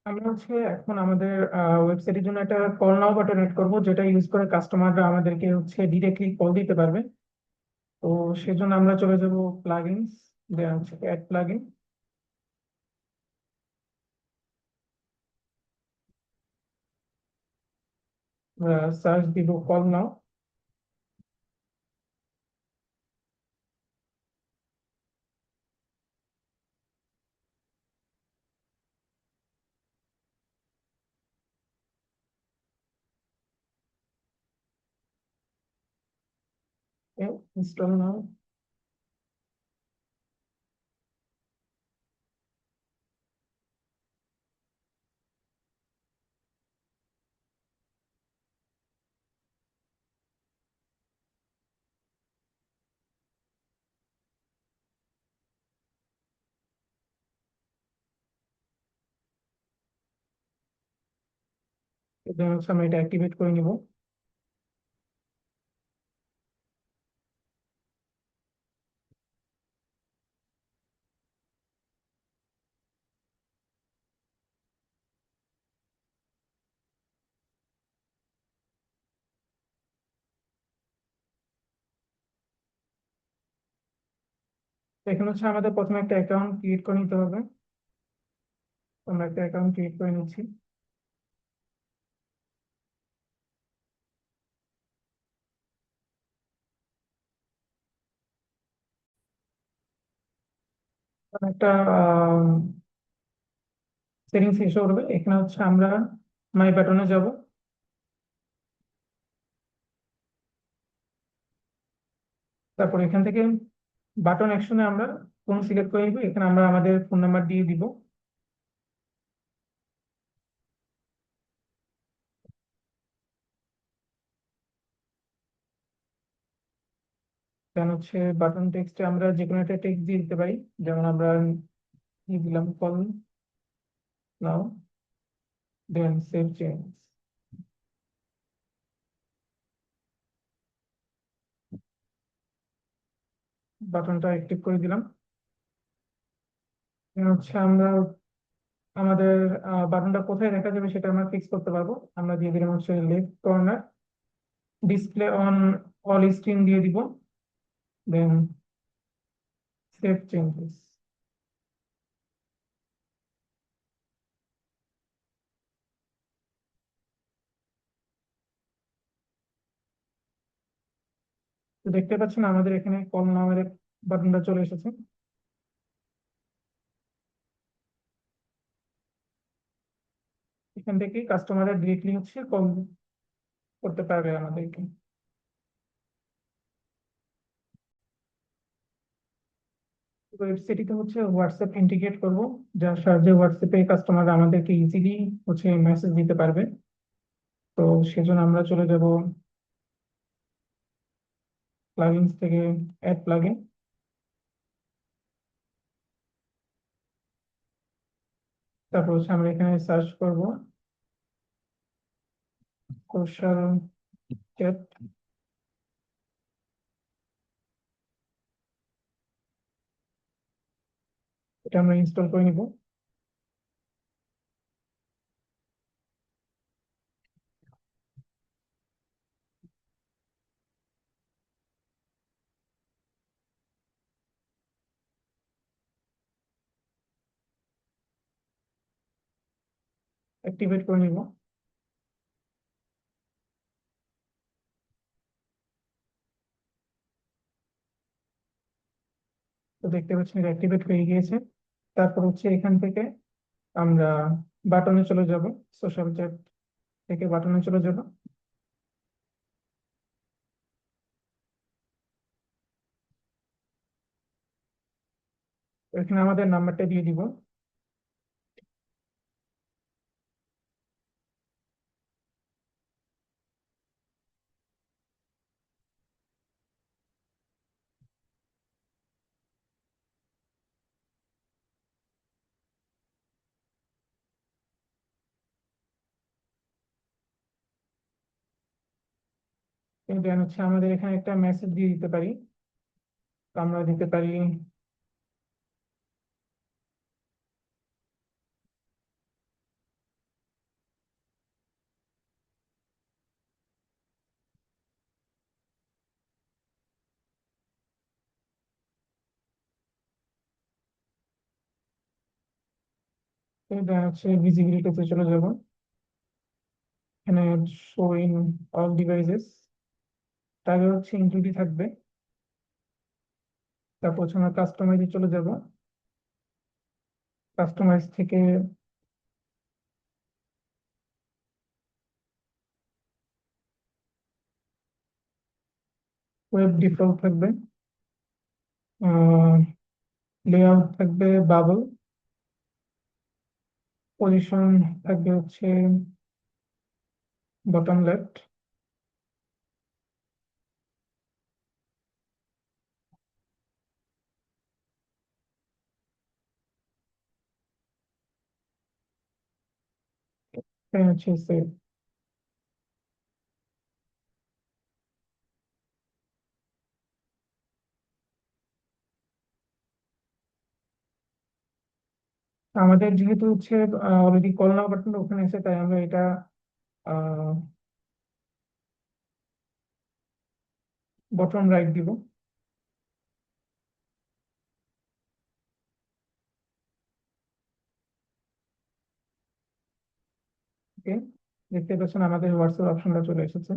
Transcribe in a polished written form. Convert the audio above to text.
আমরা এখন আমাদের ওয়েবসাইটের জন্য একটা কল নাও বাটন এড করবো, যেটা ইউজ করে কাস্টমাররা আমাদেরকে ডিরেক্টলি কল দিতে পারবে। তো সেজন্য আমরা চলে যাব plugins, then add plugin, search দিব call now. Install now. Then আমরা এটা অ্যাক্টিভেট করে নিব। তো এখানে আমাদের প্রথমে একটা অ্যাকাউন্ট ক্রিয়েট করে নিতে হবে। আমরা একটা অ্যাকাউন্ট ক্রিয়েট করে নিচ্ছি। একটা সেটিংস এসে করবে, এখানে আমরা মাই বাটনে যাব। তারপর এখান থেকে বাটন অ্যাকশনে আমরা ফোন সিলেক্ট করে নিব। এখানে আমরা আমাদের ফোন নাম্বার দিয়ে দিব। দেন বাটন টেক্সটে আমরা যে কোনো একটা টেক্সট দিয়ে দিতে পারি। যেমন আমরা দিয়ে দিলাম কল নাও, দেন সেভ চেঞ্জ। বাটনটা অ্যাক্টিভ করে দিলাম। এখন আমরা আমাদের বাটনটা কোথায় দেখা যাবে সেটা আমরা ফিক্স করতে পারবো। আমরা দিয়ে দিলাম left corner, display on all screen দিয়ে দিব, দেন সেভ চেঞ্জেস। তো দেখতে পাচ্ছেন আমাদের এখানে কল নামের বাটনটা চলে এসেছে। এখান থেকে কাস্টমাররা ডিরেক্টলি কল করতে পারবে আমাদেরকে। ওয়েবসাইটে হোয়াটসঅ্যাপ ইন্টিগ্রেট করব, যার সাহায্যে হোয়াটসঅ্যাপে কাস্টমার আমাদেরকে ইজিলি মেসেজ দিতে পারবে। তো সেজন্য আমরা চলে যাব প্লাগইনস থেকে অ্যাড প্লাগইন। তারপর আমরা এখানে সার্চ করব সোশ্যাল চ্যাট। এটা আমরা ইনস্টল করে নিব। অ্যাক্টিভেট করে নিব। তো দেখতে পাচ্ছেন এটা অ্যাক্টিভেট হয়ে গিয়েছে। তারপর এখান থেকে আমরা বাটনে চলে যাব, সোশ্যাল চ্যাট থেকে বাটনে চলে যাব। এখানে আমাদের নাম্বারটা দিয়ে দিব। দেন আমাদের এখানে একটা মেসেজ দিয়ে দিতে পারি। তো আমরা দিতে পারি এটা হচ্ছে ভিজিবিলিটিতে চলে যাব। এখানে শো ইন অল ডিভাইসেস, তারপর হচ্ছে ইনক্লুডই থাকবে। তারপর হচ্ছে আমরা কাস্টমাইজে চলে যাব। কাস্টমাইজ থেকে ওয়েব ডিফল্ট থাকবে, লেআউট থাকবে বাবল, পজিশন থাকবে হচ্ছে বটম লেফট। হচ্ছে save। আমাদের যেহেতু হচ্ছে অলরেডি কল নাও বাটনটা ওখানে আছে, তাই আমরা এটা বটম রাইট দিব। ওকে, দেখতে পাচ্ছেন আমাদের হোয়াটসঅ্যাপ অপশনটা চলে এসেছে।